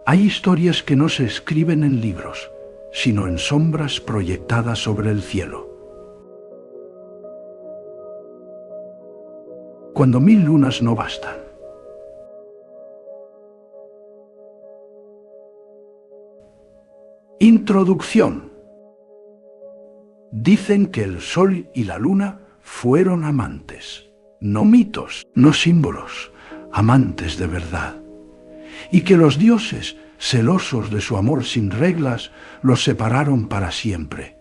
Hay historias que no se escriben en libros, sino en sombras proyectadas sobre el cielo. Cuando 1000 lunas no bastan. Introducción. Dicen que el sol y la luna fueron amantes, no mitos, no símbolos, amantes de verdad. Y que los dioses, celosos de su amor sin reglas, los separaron para siempre.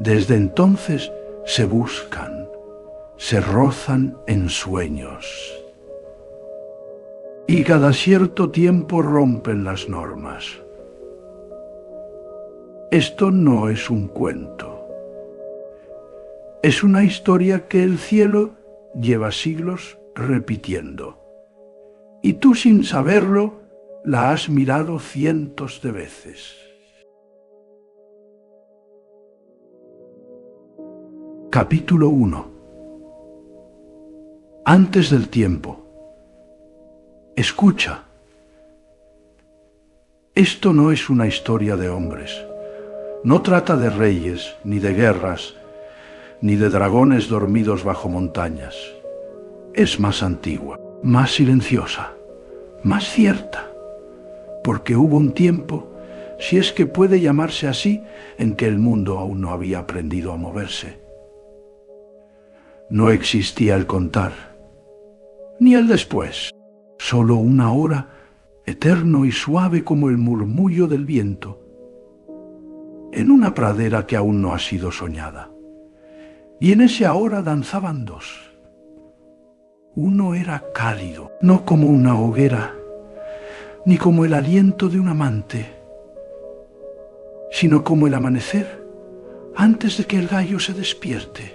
Desde entonces se buscan, se rozan en sueños. Y cada cierto tiempo rompen las normas. Esto no es un cuento. Es una historia que el cielo lleva siglos repitiendo. Y tú, sin saberlo, la has mirado cientos de veces. Capítulo 1. Antes del tiempo. Escucha. Esto no es una historia de hombres. No trata de reyes, ni de guerras, ni de dragones dormidos bajo montañas. Es más antigua, más silenciosa, más cierta, porque hubo un tiempo, si es que puede llamarse así, en que el mundo aún no había aprendido a moverse. No existía el contar, ni el después, solo una hora, eterno y suave como el murmullo del viento, en una pradera que aún no ha sido soñada. Y en ese ahora danzaban dos. Uno era cálido, no como una hoguera, ni como el aliento de un amante, sino como el amanecer antes de que el gallo se despierte.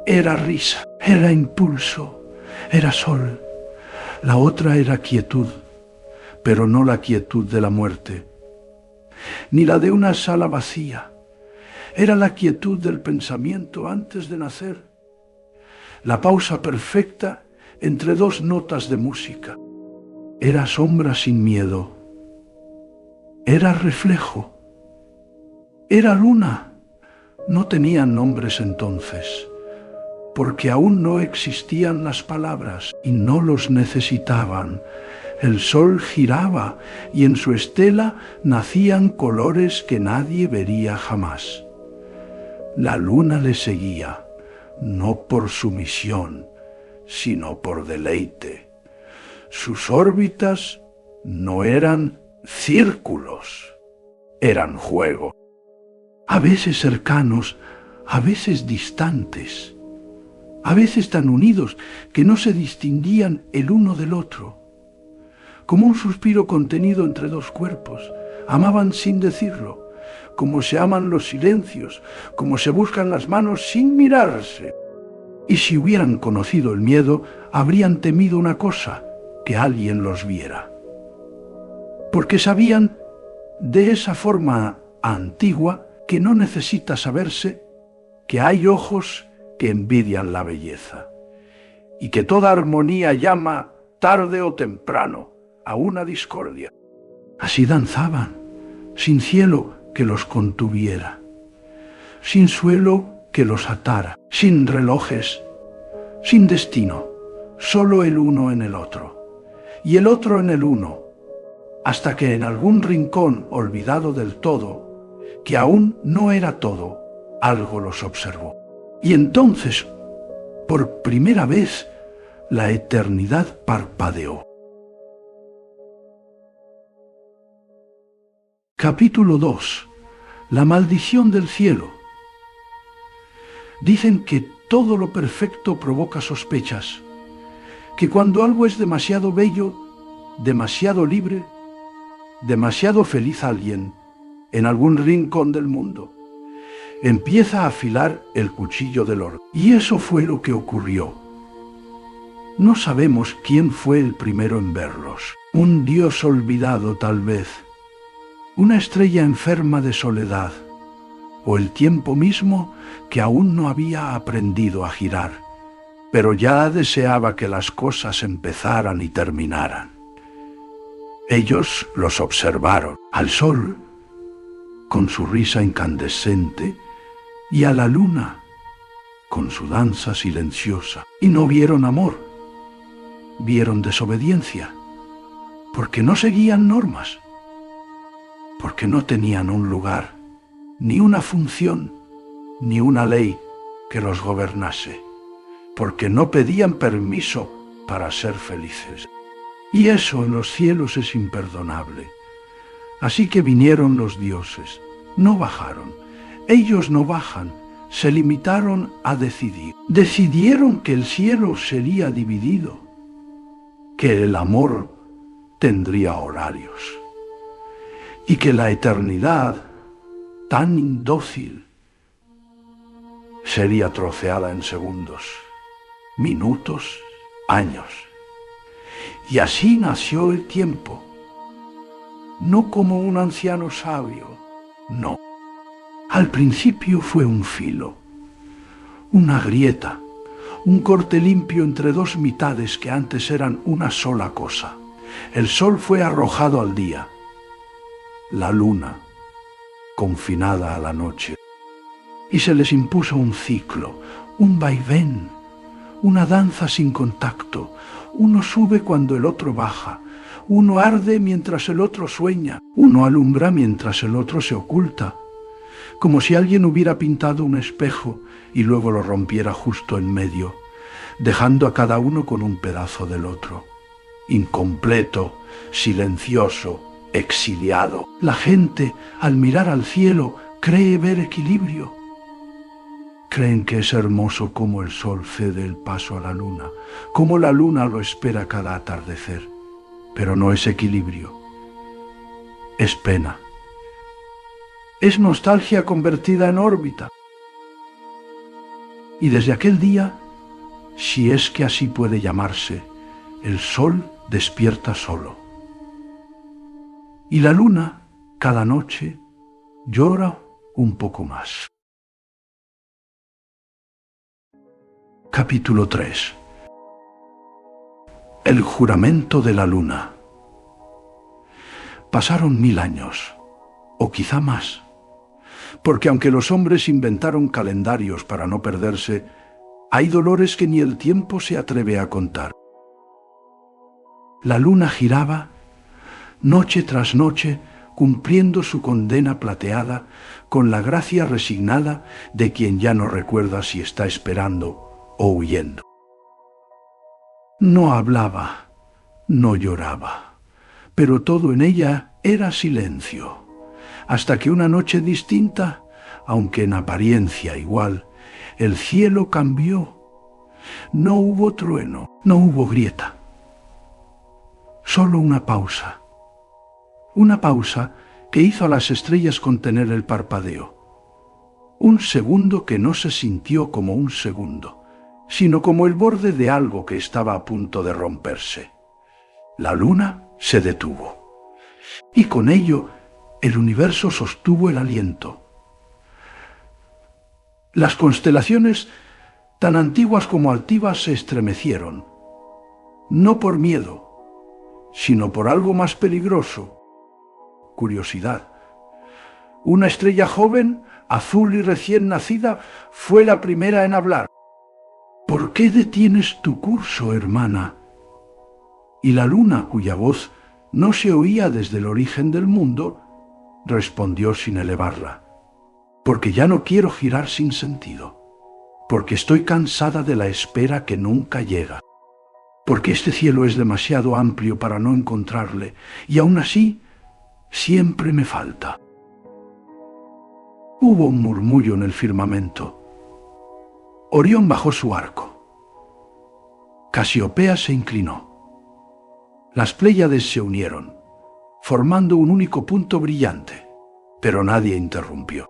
Era risa, era impulso, era sol. La otra era quietud, pero no la quietud de la muerte, ni la de una sala vacía. Era la quietud del pensamiento antes de nacer, la pausa perfecta entre dos notas de música. Era sombra sin miedo, era reflejo, era luna. No tenían nombres entonces, porque aún no existían las palabras y no los necesitaban. El sol giraba y en su estela nacían colores que nadie vería jamás. La luna le seguía, no por sumisión, sino por deleite. Sus órbitas no eran círculos, eran juego. A veces cercanos, a veces distantes, a veces tan unidos que no se distinguían el uno del otro. Como un suspiro contenido entre dos cuerpos, amaban sin decirlo, como se aman los silencios, como se buscan las manos sin mirarse. Y si hubieran conocido el miedo, habrían temido una cosa, que alguien los viera. Porque sabían, de esa forma antigua, que no necesita saberse, que hay ojos que envidian la belleza, y que toda armonía llama, tarde o temprano, a una discordia. Así danzaban, sin cielo que los contuviera, sin suelo que los atara, sin relojes, sin destino, solo el uno en el otro, y el otro en el uno, hasta que en algún rincón olvidado del todo, que aún no era todo, algo los observó. Y entonces, por primera vez, la eternidad parpadeó. Capítulo 2. La maldición del cielo. Dicen que todo lo perfecto provoca sospechas, que cuando algo es demasiado bello, demasiado libre, demasiado feliz alguien, en algún rincón del mundo, empieza a afilar el cuchillo del orden. Y eso fue lo que ocurrió. No sabemos quién fue el primero en verlos. Un dios olvidado tal vez, una estrella enferma de soledad, o el tiempo mismo que aún no había aprendido a girar, pero ya deseaba que las cosas empezaran y terminaran. Ellos los observaron, al sol, con su risa incandescente, y a la luna, con su danza silenciosa. Y no vieron amor, vieron desobediencia, porque no seguían normas, porque no tenían un lugar, ni una función, ni una ley que los gobernase, porque no pedían permiso para ser felices. Y eso en los cielos es imperdonable. Así que vinieron los dioses, no bajaron. Ellos no bajan, se limitaron a decidir. Decidieron que el cielo sería dividido, que el amor tendría horarios y que la eternidad, tan indócil, sería troceada en segundos, minutos, años. Y así nació el tiempo, no como un anciano sabio, no. Al principio fue un filo, una grieta, un corte limpio entre dos mitades que antes eran una sola cosa. El sol fue arrojado al día, la luna confinada a la noche, y se les impuso un ciclo, un vaivén, una danza sin contacto. Uno sube cuando el otro baja, uno arde mientras el otro sueña, uno alumbra mientras el otro se oculta, como si alguien hubiera pintado un espejo y luego lo rompiera justo en medio, dejando a cada uno con un pedazo del otro, incompleto, silencioso, exiliado. La gente, al mirar al cielo, cree ver equilibrio. Creen que es hermoso cómo el sol cede el paso a la luna, cómo la luna lo espera cada atardecer. Pero no es equilibrio, es pena. Es nostalgia convertida en órbita. Y desde aquel día, si es que así puede llamarse, el sol despierta solo. Y la luna, cada noche, llora un poco más. Capítulo 3. El juramento de la luna. Pasaron 1000 años, o quizá más, porque aunque los hombres inventaron calendarios para no perderse, hay dolores que ni el tiempo se atreve a contar. La luna giraba, noche tras noche, cumpliendo su condena plateada, con la gracia resignada de quien ya no recuerda si está esperando o huyendo. No hablaba, no lloraba, pero todo en ella era silencio, hasta que una noche distinta, aunque en apariencia igual, el cielo cambió. No hubo trueno, no hubo grieta, solo una pausa que hizo a las estrellas contener el parpadeo. Un segundo que no se sintió como un segundo, sino como el borde de algo que estaba a punto de romperse. La luna se detuvo, y con ello el universo sostuvo el aliento. Las constelaciones, tan antiguas como altivas, se estremecieron, no por miedo, sino por algo más peligroso: curiosidad. Una estrella joven, azul y recién nacida, fue la primera en hablar. ¿Por qué detienes tu curso, hermana? Y la luna, cuya voz no se oía desde el origen del mundo, respondió sin elevarla: porque ya no quiero girar sin sentido, porque estoy cansada de la espera que nunca llega, porque este cielo es demasiado amplio para no encontrarle, y aún así siempre me falta. Hubo un murmullo en el firmamento. Orión bajó su arco. Casiopea se inclinó. Las Pléyades se unieron, formando un único punto brillante, pero nadie interrumpió.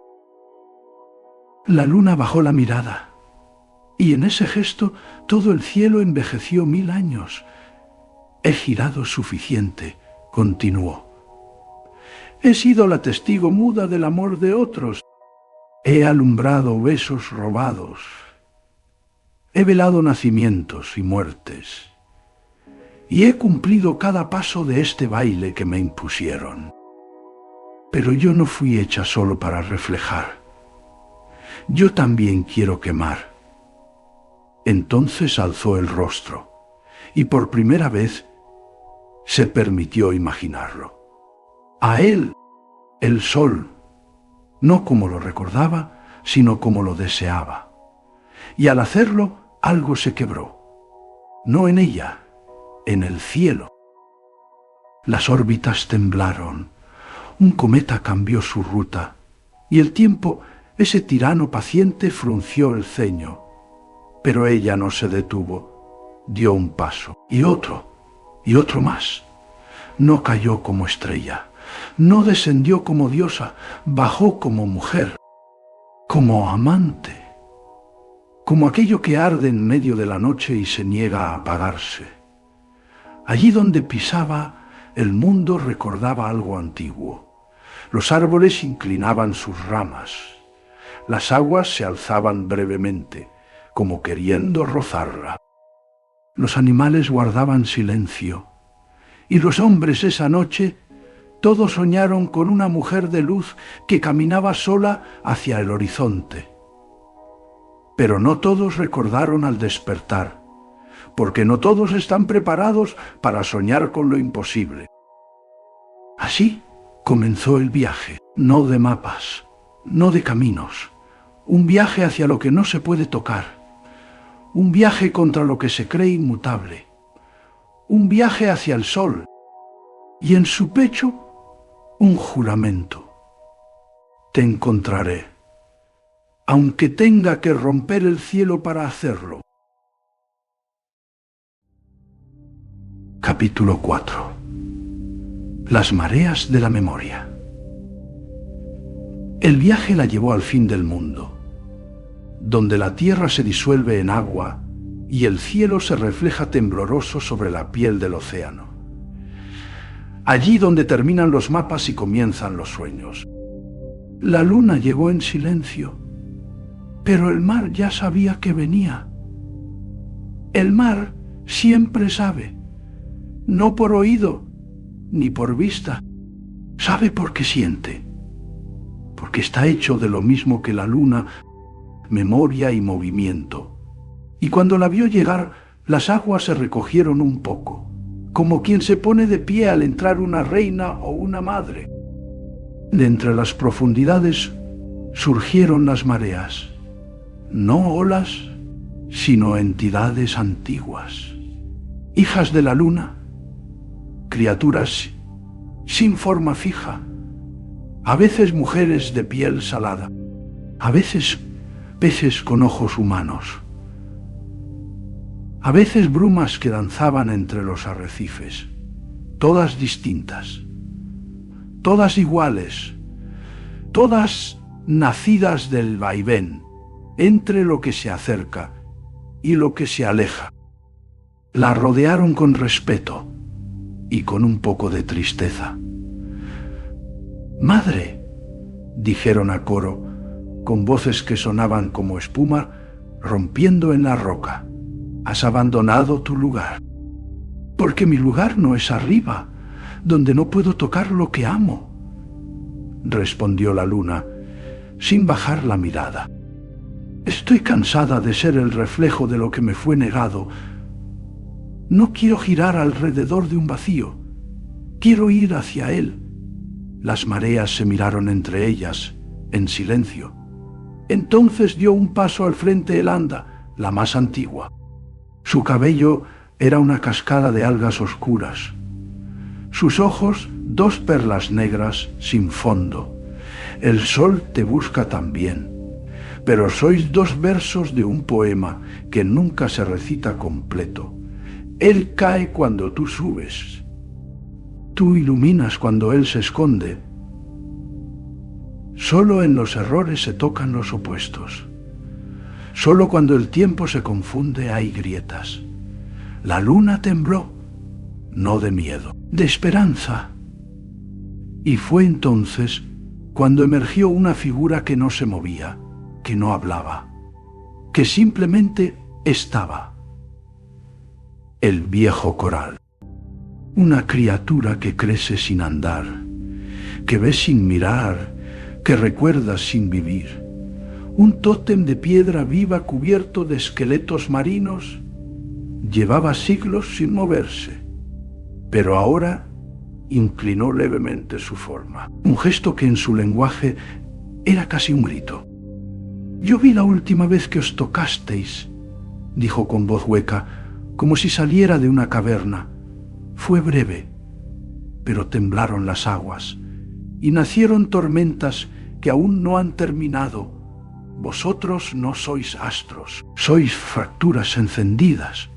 La luna bajó la mirada, y en ese gesto todo el cielo envejeció 1000 años. He girado suficiente, continuó. He sido la testigo muda del amor de otros. He alumbrado besos robados. He velado nacimientos y muertes. y he cumplido cada paso de este baile que me impusieron. Pero yo no fui hecha solo para reflejar. Yo también quiero quemar. Entonces alzó el rostro, y por primera vez se permitió imaginarlo. A él, el sol, no como lo recordaba, sino como lo deseaba. Y al hacerlo, algo se quebró. No en ella, en el cielo. Las órbitas temblaron, un cometa cambió su ruta, y el tiempo, ese tirano paciente, frunció el ceño. Pero ella no se detuvo, dio un paso, y otro más. No cayó como estrella, no descendió como diosa, bajó como mujer, como amante, como aquello que arde en medio de la noche y se niega a apagarse. Allí donde pisaba, el mundo recordaba algo antiguo. Los árboles inclinaban sus ramas, las aguas se alzaban brevemente, como queriendo rozarla. Los animales guardaban silencio, y los hombres esa noche todos soñaron con una mujer de luz que caminaba sola hacia el horizonte. Pero no todos recordaron al despertar, porque no todos están preparados para soñar con lo imposible. Así comenzó el viaje, no de mapas, no de caminos, un viaje hacia lo que no se puede tocar, un viaje contra lo que se cree inmutable, un viaje hacia el sol, y en su pecho un juramento. Te encontraré, aunque tenga que romper el cielo para hacerlo. Capítulo 4. Las mareas de la memoria. El viaje la llevó al fin del mundo, donde la tierra se disuelve en agua y el cielo se refleja tembloroso sobre la piel del océano. Allí donde terminan los mapas y comienzan los sueños. La luna llegó en silencio, pero el mar ya sabía que venía. El mar siempre sabe, no por oído ni por vista, sabe porque siente, porque está hecho de lo mismo que la luna, memoria y movimiento. Y cuando la vio llegar, las aguas se recogieron un poco, como quien se pone de pie al entrar una reina o una madre. De entre las profundidades surgieron las mareas, no olas, sino entidades antiguas, hijas de la luna, criaturas sin forma fija, a veces mujeres de piel salada, a veces peces con ojos humanos, a veces brumas que danzaban entre los arrecifes, todas distintas, todas iguales, todas nacidas del vaivén entre lo que se acerca y lo que se aleja. La rodearon con respeto y con un poco de tristeza. «Madre», dijeron a coro, con voces que sonaban como espuma rompiendo en la roca, «has abandonado tu lugar». «Porque mi lugar no es arriba, donde no puedo tocar lo que amo», respondió la luna, sin bajar la mirada. «Estoy cansada de ser el reflejo de lo que me fue negado. No quiero girar alrededor de un vacío, quiero ir hacia él». Las mareas se miraron entre ellas, en silencio. Entonces dio un paso al frente el anda, la más antigua. Su cabello era una cascada de algas oscuras. Sus ojos, dos perlas negras sin fondo. El sol te busca también. Pero sois dos versos de un poema que nunca se recita completo. Él cae cuando tú subes. Tú iluminas cuando él se esconde. Solo en los errores se tocan los opuestos. Solo cuando el tiempo se confunde hay grietas. La luna tembló, no de miedo, de esperanza. Y fue entonces cuando emergió una figura que no se movía, que no hablaba, que simplemente estaba. El viejo coral. Una criatura que crece sin andar, que ve sin mirar, que recuerda sin vivir. Un tótem de piedra viva cubierto de esqueletos marinos. Llevaba siglos sin moverse, pero ahora inclinó levemente su forma. Un gesto que en su lenguaje era casi un grito. «Yo vi la última vez que os tocasteis», dijo con voz hueca, como si saliera de una caverna. Fue breve, pero temblaron las aguas y nacieron tormentas que aún no han terminado. Vosotros no sois astros, sois fracturas encendidas,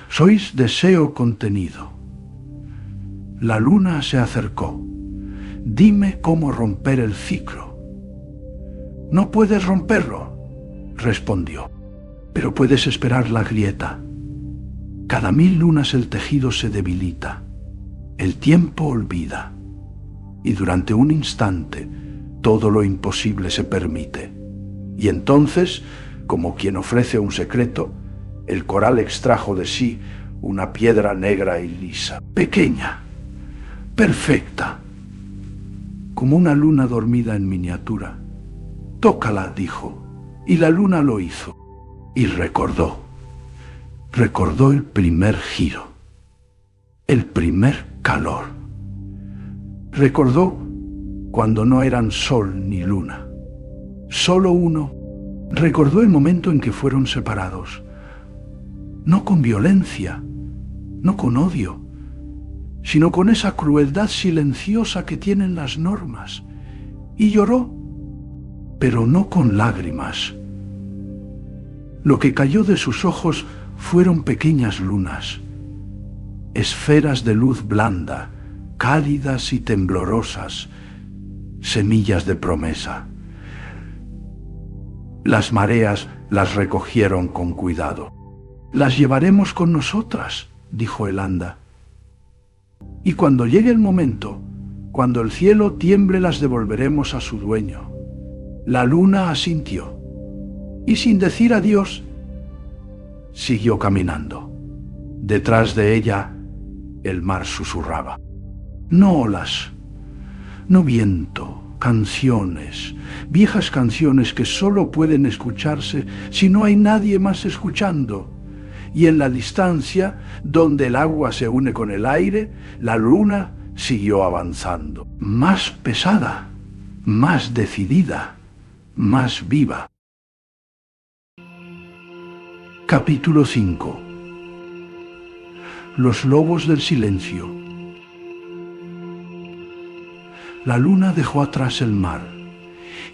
sois deseo contenido. La luna se acercó. Dime cómo romper el ciclo. No puedes romperlo, respondió, pero puedes esperar la grieta. Cada 1000 lunas el tejido se debilita, el tiempo olvida, y durante un instante todo lo imposible se permite. Y entonces, como quien ofrece un secreto, el coral extrajo de sí una piedra negra y lisa, pequeña, perfecta, como una luna dormida en miniatura. «Tócala», dijo, y la luna lo hizo, y recordó el primer giro, el primer calor. Recordó cuando no eran sol ni luna, solo uno. Recordó el momento en que fueron separados, no con violencia, no con odio, sino con esa crueldad silenciosa que tienen las normas, y lloró, pero no con lágrimas. Lo que cayó de sus ojos fueron pequeñas lunas, esferas de luz blanda, cálidas y temblorosas, semillas de promesa. Las mareas las recogieron con cuidado. «Las llevaremos con nosotras», dijo el Anda. «Y cuando llegue el momento, cuando el cielo tiemble, las devolveremos a su dueño». La luna asintió, y sin decir adiós, siguió caminando. Detrás de ella, el mar susurraba. No olas, no viento, canciones, viejas canciones que solo pueden escucharse si no hay nadie más escuchando. Y en la distancia, donde el agua se une con el aire, la luna siguió avanzando, más pesada, más decidida, más viva. Capítulo 5. Los lobos del silencio. La luna dejó atrás el mar,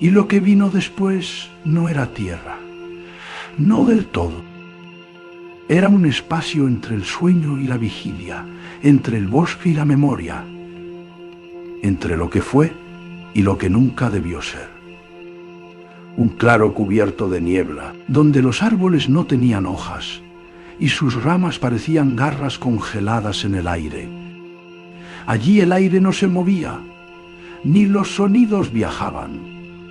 y lo que vino después no era tierra, no del todo. Era un espacio entre el sueño y la vigilia, entre el bosque y la memoria, entre lo que fue y lo que nunca debió ser. Un claro cubierto de niebla, donde los árboles no tenían hojas, y sus ramas parecían garras congeladas en el aire. Allí el aire no se movía, ni los sonidos viajaban,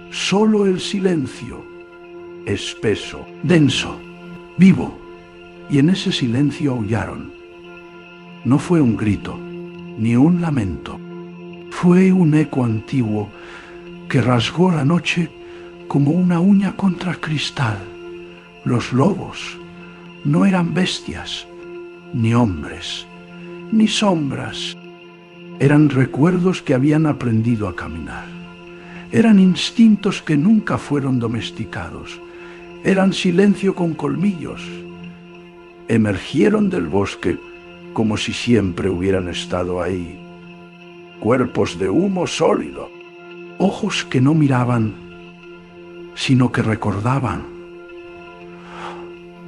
solo el silencio, espeso, denso, vivo, y en ese silencio aullaron. No fue un grito, ni un lamento, fue un eco antiguo que rasgó la noche como una uña contra cristal. Los lobos no eran bestias, ni hombres, ni sombras. Eran recuerdos que habían aprendido a caminar. Eran instintos que nunca fueron domesticados. Eran silencio con colmillos. Emergieron del bosque como si siempre hubieran estado ahí. Cuerpos de humo sólido. Ojos que no miraban, sino que recordaban.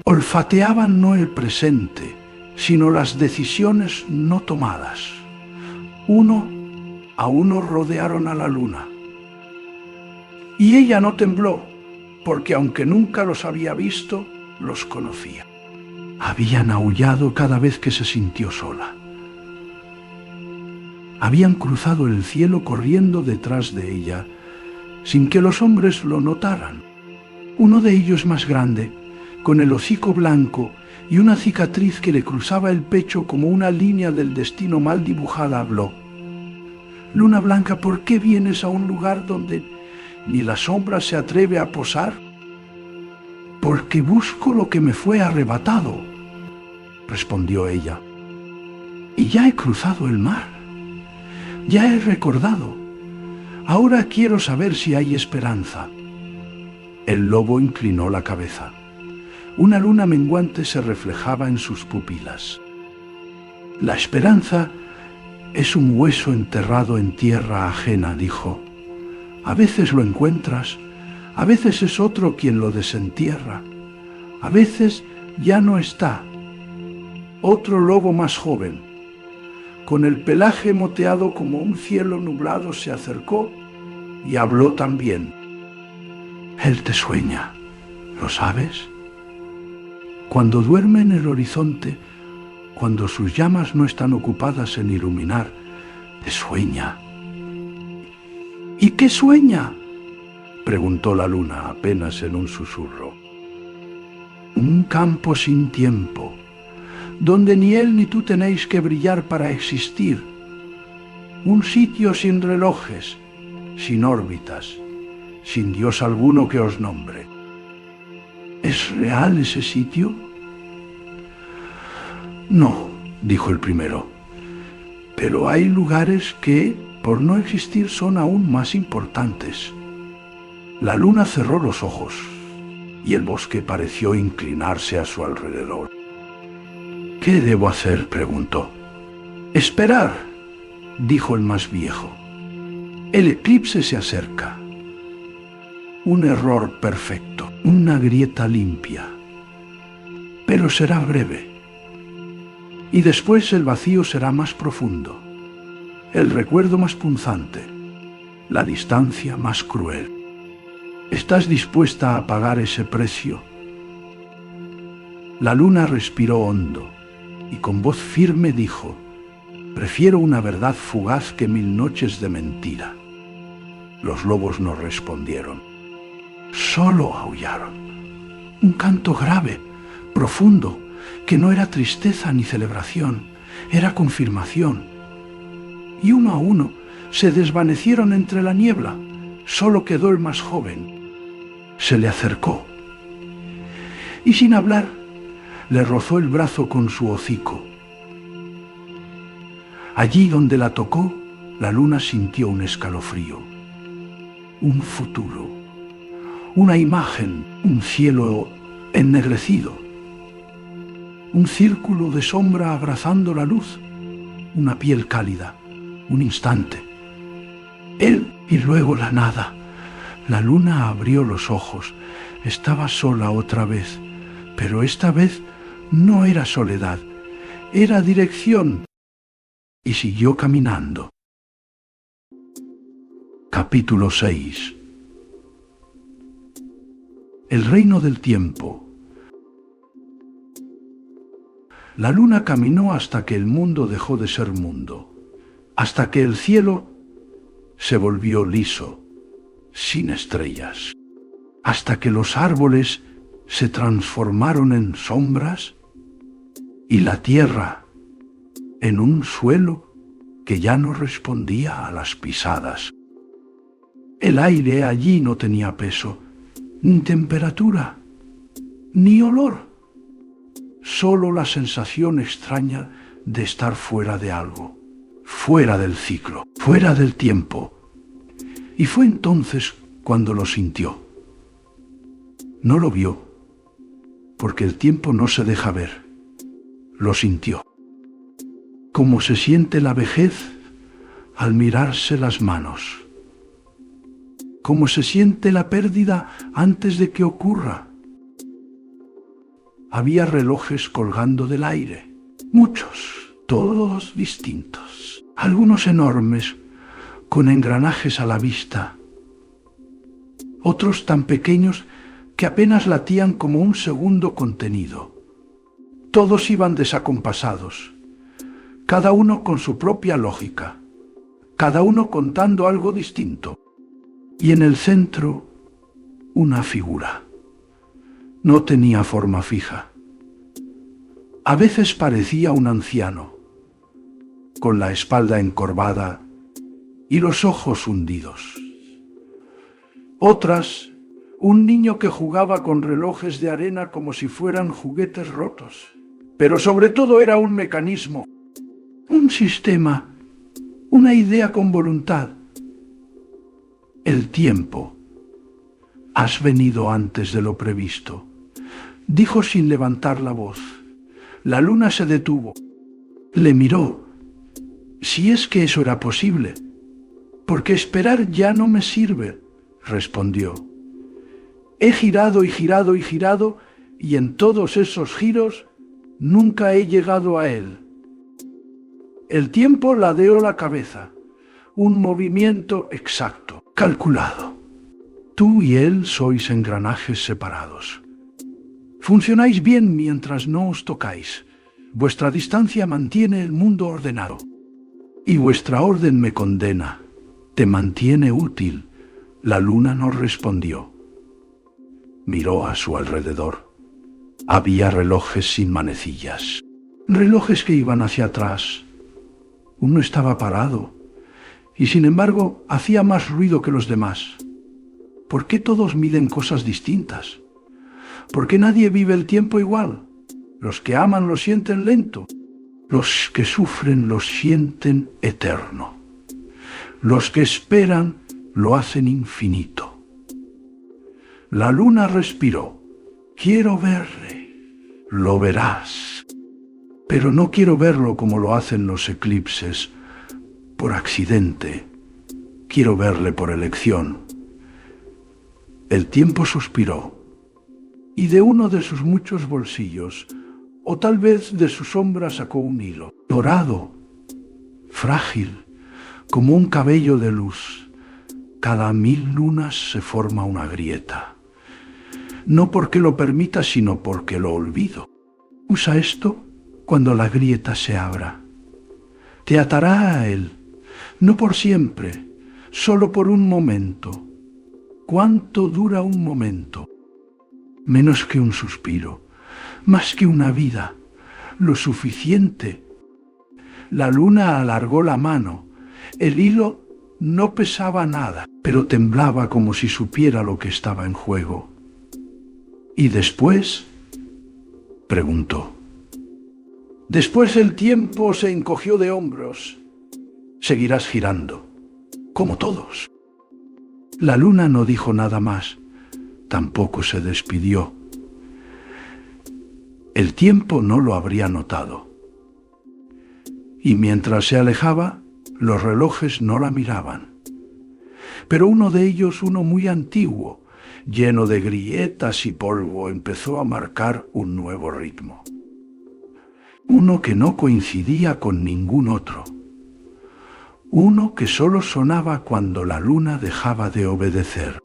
Olfateaban no el presente, sino las decisiones no tomadas. Uno a uno rodearon a la luna. Y ella no tembló, porque aunque nunca los había visto, los conocía. Habían aullado cada vez que se sintió sola. Habían cruzado el cielo corriendo detrás de ella, sin que los hombres lo notaran. Uno de ellos más grande, con el hocico blanco y una cicatriz que le cruzaba el pecho como una línea del destino mal dibujada, habló. Luna blanca, ¿por qué vienes a un lugar donde ni la sombra se atreve a posar? Porque busco lo que me fue arrebatado, respondió ella. Y ya he cruzado el mar, ya he recordado. Ahora quiero saber si hay esperanza. El lobo inclinó la cabeza. Una luna menguante se reflejaba en sus pupilas. La esperanza es un hueso enterrado en tierra ajena, dijo. A veces lo encuentras, a veces es otro quien lo desentierra, a veces ya no está. Otro lobo más joven, con el pelaje moteado como un cielo nublado, se acercó y habló también. Él te sueña, ¿lo sabes? Cuando duerme en el horizonte, cuando sus llamas no están ocupadas en iluminar, te sueña. ¿Y qué sueña?, preguntó la luna apenas en un susurro. Un campo sin tiempo, donde ni él ni tú tenéis que brillar para existir. Un sitio sin relojes, sin órbitas, sin Dios alguno que os nombre. ¿Es real ese sitio? No, dijo el primero, pero hay lugares que, por no existir, son aún más importantes. La luna cerró los ojos y el bosque pareció inclinarse a su alrededor. ¿Qué debo hacer?, preguntó. Esperar, dijo el más viejo. El eclipse se acerca. Un error perfecto, una grieta limpia. Pero será breve. Y después el vacío será más profundo, el recuerdo más punzante, la distancia más cruel. ¿Estás dispuesta a pagar ese precio? La luna respiró hondo y con voz firme dijo: prefiero una verdad fugaz que 1000 noches de mentira. Los lobos no respondieron, solo aullaron. Un canto grave, profundo, que no era tristeza ni celebración, era confirmación. Y uno a uno se desvanecieron entre la niebla, solo quedó el más joven. Se le acercó y sin hablar le rozó el brazo con su hocico. Allí donde la tocó, la luna sintió un escalofrío, un futuro, una imagen, un cielo ennegrecido, un círculo de sombra abrazando la luz, una piel cálida, un instante. Él y luego la nada. La luna abrió los ojos. Estaba sola otra vez, pero esta vez no era soledad, era dirección. Y siguió caminando. Capítulo 6. El reino del tiempo. La luna caminó hasta que el mundo dejó de ser mundo, hasta que el cielo se volvió liso, sin estrellas, hasta que los árboles se transformaron en sombras y la tierra en un suelo que ya no respondía a las pisadas. El aire allí no tenía peso, ni temperatura, ni olor, solo la sensación extraña de estar fuera de algo, fuera del ciclo, fuera del tiempo. Y fue entonces cuando lo sintió. No lo vio, porque el tiempo no se deja ver. Lo sintió. Como se siente la vejez al mirarse las manos. Como se siente la pérdida antes de que ocurra. Había relojes colgando del aire, muchos, todos distintos, algunos enormes, con engranajes a la vista, otros tan pequeños que apenas latían como un segundo contenido. Todos iban desacompasados, cada uno con su propia lógica, cada uno contando algo distinto. Y en el centro, una figura. No tenía forma fija. A veces parecía un anciano, con la espalda encorvada y los ojos hundidos. Otras, un niño que jugaba con relojes de arena como si fueran juguetes rotos. Pero sobre todo era un mecanismo, un sistema, una idea con voluntad. El tiempo. Has venido antes de lo previsto, dijo sin levantar la voz. La luna se detuvo. Le miró. Si es que eso era posible. Porque esperar ya no me sirve, respondió. He girado y girado y girado, y en todos esos giros nunca he llegado a él. El tiempo ladeó la cabeza. Un movimiento exacto, calculado. Tú y él sois engranajes separados. Funcionáis bien mientras no os tocáis. Vuestra distancia mantiene el mundo ordenado. Y vuestra orden me condena. Te mantiene útil. La luna no respondió. Miró a su alrededor. Había relojes sin manecillas. Relojes que iban hacia atrás. Uno estaba parado. Y sin embargo hacía más ruido que los demás. ¿Por qué todos miden cosas distintas? ¿Por qué nadie vive el tiempo igual? Los que aman lo sienten lento. Los que sufren lo sienten eterno. Los que esperan lo hacen infinito. La luna respiró. Quiero verle. Lo verás. Pero no quiero verlo como lo hacen los eclipses, por accidente. Quiero verle por elección. El tiempo suspiró, y de uno de sus muchos bolsillos, o tal vez de su sombra, sacó un hilo, dorado, frágil, como un cabello de luz. Cada 1000 lunas se forma una grieta. No porque lo permita, sino porque lo olvido. Usa esto cuando la grieta se abra. Te atará a él, no por siempre, solo por un momento. ¿Cuánto dura un momento? Menos que un suspiro, más que una vida, lo suficiente. La luna alargó la mano. El hilo no pesaba nada, pero temblaba como si supiera lo que estaba en juego. ¿Y después? Preguntó. Después el tiempo se encogió de hombros. Seguirás girando, como todos. La luna no dijo nada más, tampoco se despidió. El tiempo no lo habría notado. Y mientras se alejaba, los relojes no la miraban. Pero uno de ellos, uno muy antiguo, lleno de grietas y polvo, empezó a marcar un nuevo ritmo. Uno que no coincidía con ningún otro. Uno que solo sonaba cuando la luna dejaba de obedecer.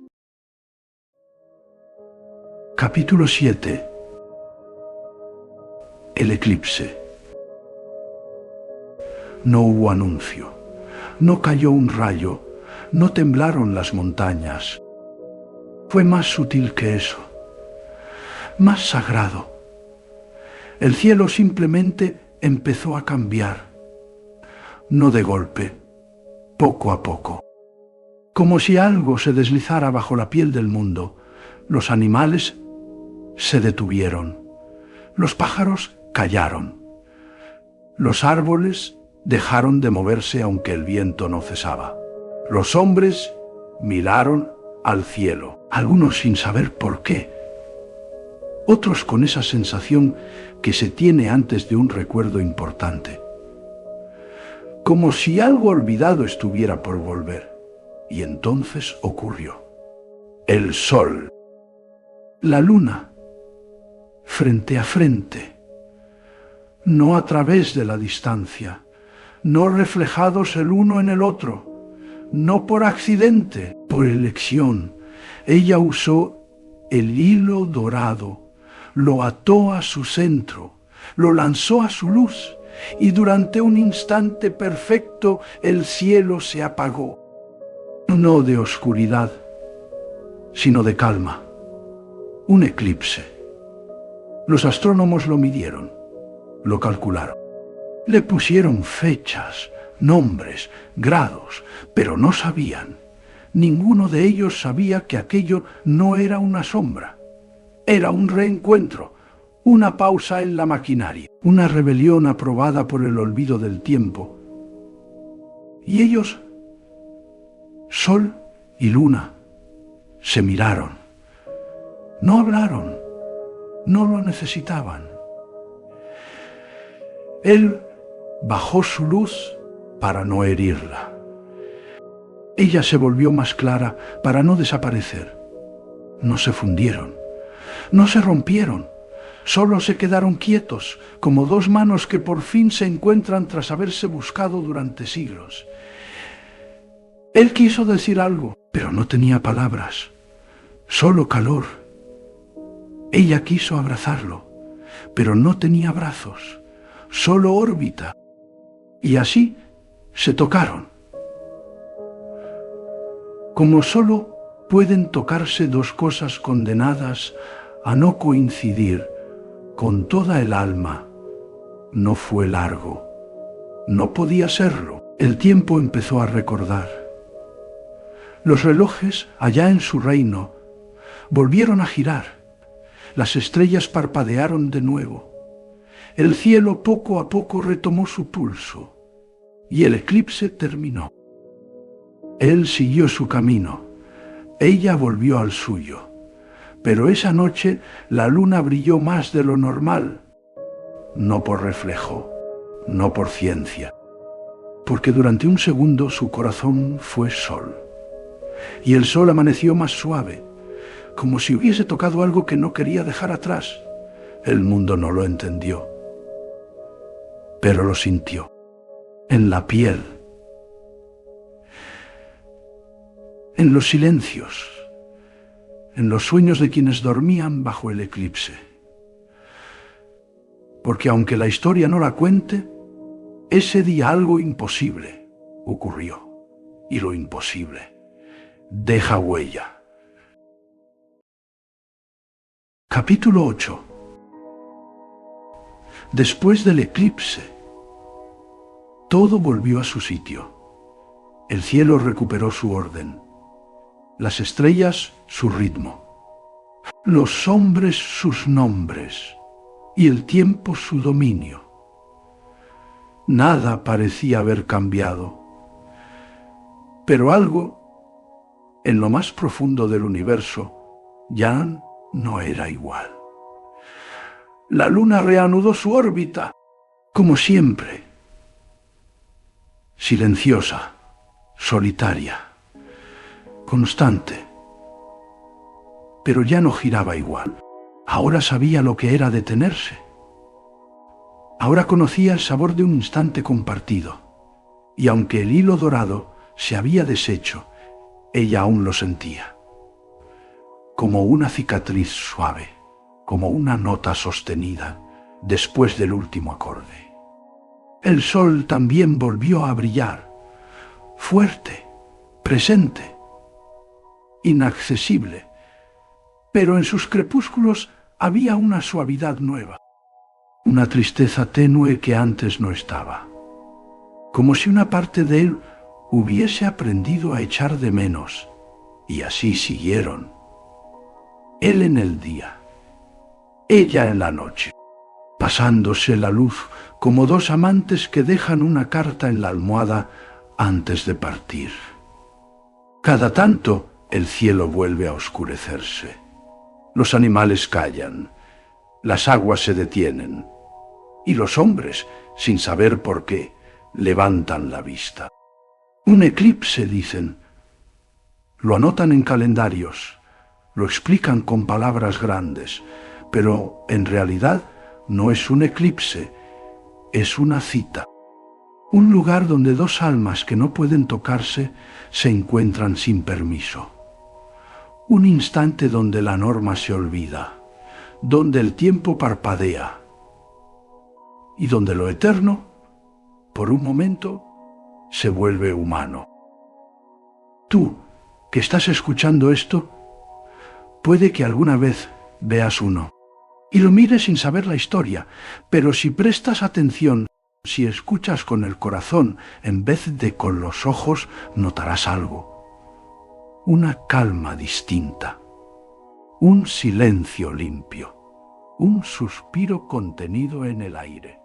Capítulo 7. El eclipse. No hubo anuncio, no cayó un rayo, no temblaron las montañas. Fue más sutil que eso, más sagrado. El cielo simplemente empezó a cambiar, no de golpe, poco a poco. Como si algo se deslizara bajo la piel del mundo, los animales se detuvieron, los pájaros callaron, los árboles dejaron de moverse aunque el viento no cesaba. Los hombres miraron al cielo, algunos sin saber por qué, otros con esa sensación que se tiene antes de un recuerdo importante, como si algo olvidado estuviera por volver. Y entonces ocurrió. El sol, la luna, frente a frente, no a través de la distancia, no reflejados el uno en el otro, no por accidente, por elección. Ella usó el hilo dorado, lo ató a su centro, lo lanzó a su luz, y durante un instante perfecto el cielo se apagó. No de oscuridad, sino de calma. Un eclipse. Los astrónomos lo midieron. lo calcularon. Le pusieron fechas, nombres, grados, pero no sabían. Ninguno de ellos sabía que aquello no era una sombra. Era un reencuentro, una pausa en la maquinaria, una rebelión aprobada por el olvido del tiempo. Y ellos, Sol y Luna, se miraron. No hablaron, no lo necesitaban. Él bajó su luz para no herirla. Ella se volvió más clara para no desaparecer. No se fundieron, no se rompieron, solo se quedaron quietos, como dos manos que por fin se encuentran tras haberse buscado durante siglos. Él quiso decir algo, pero no tenía palabras, solo calor. Ella quiso abrazarlo, pero no tenía brazos, solo órbita. Y así se tocaron. Como solo pueden tocarse dos cosas condenadas a no coincidir con toda el alma, no fue largo. No podía serlo. El tiempo empezó a recordar. Los relojes, allá en su reino, volvieron a girar. Las estrellas parpadearon de nuevo. El cielo poco a poco retomó su pulso y el eclipse terminó. Él siguió su camino, ella volvió al suyo, pero esa noche la luna brilló más de lo normal, no por reflejo, no por ciencia, porque durante un segundo su corazón fue sol, y el sol amaneció más suave, como si hubiese tocado algo que no quería dejar atrás. El mundo no lo entendió, pero lo sintió, en la piel, en los silencios, en los sueños de quienes dormían bajo el eclipse. Porque aunque la historia no la cuente, ese día algo imposible ocurrió, y lo imposible deja huella. Capítulo 8. Después del eclipse, todo volvió a su sitio. El cielo recuperó su orden, las estrellas su ritmo, los hombres sus nombres y el tiempo su dominio. Nada parecía haber cambiado, pero algo, en lo más profundo del universo, ya no era igual. La luna reanudó su órbita, como siempre, silenciosa, solitaria, constante, pero ya no giraba igual. Ahora sabía lo que era detenerse. Ahora conocía el sabor de un instante compartido, y aunque el hilo dorado se había deshecho, ella aún lo sentía, como una cicatriz suave, como una nota sostenida después del último acorde. El sol también volvió a brillar, fuerte, presente, inaccesible, pero en sus crepúsculos había una suavidad nueva, una tristeza tenue que antes no estaba, como si una parte de él hubiese aprendido a echar de menos, y así siguieron. Él en el día, ella en la noche, pasándose la luz como dos amantes que dejan una carta en la almohada antes de partir. Cada tanto el cielo vuelve a oscurecerse. Los animales callan, las aguas se detienen, y los hombres, sin saber por qué, levantan la vista. Un eclipse, dicen. Lo anotan en calendarios, lo explican con palabras grandes, pero en realidad no es un eclipse, es una cita. Un lugar donde dos almas que no pueden tocarse se encuentran sin permiso. Un instante donde la norma se olvida, donde el tiempo parpadea y donde lo eterno, por un momento, se vuelve humano. Tú, que estás escuchando esto, puede que alguna vez veas uno, y lo mires sin saber la historia, pero si prestas atención, si escuchas con el corazón en vez de con los ojos, notarás algo. Una calma distinta, un silencio limpio, un suspiro contenido en el aire.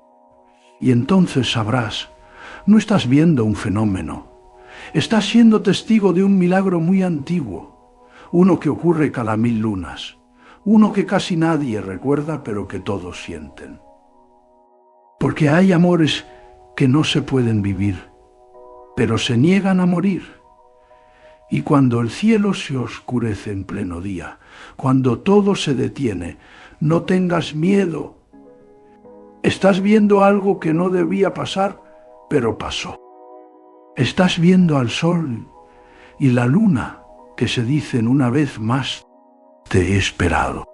Y entonces sabrás, no estás viendo un fenómeno, estás siendo testigo de un milagro muy antiguo, uno que ocurre cada 1000 lunas, uno que casi nadie recuerda pero que todos sienten. Porque hay amores que no se pueden vivir, pero se niegan a morir. Y cuando el cielo se oscurece en pleno día, cuando todo se detiene, no tengas miedo. Estás viendo algo que no debía pasar, pero pasó. Estás viendo al sol y la luna que se dicen una vez más, te he esperado.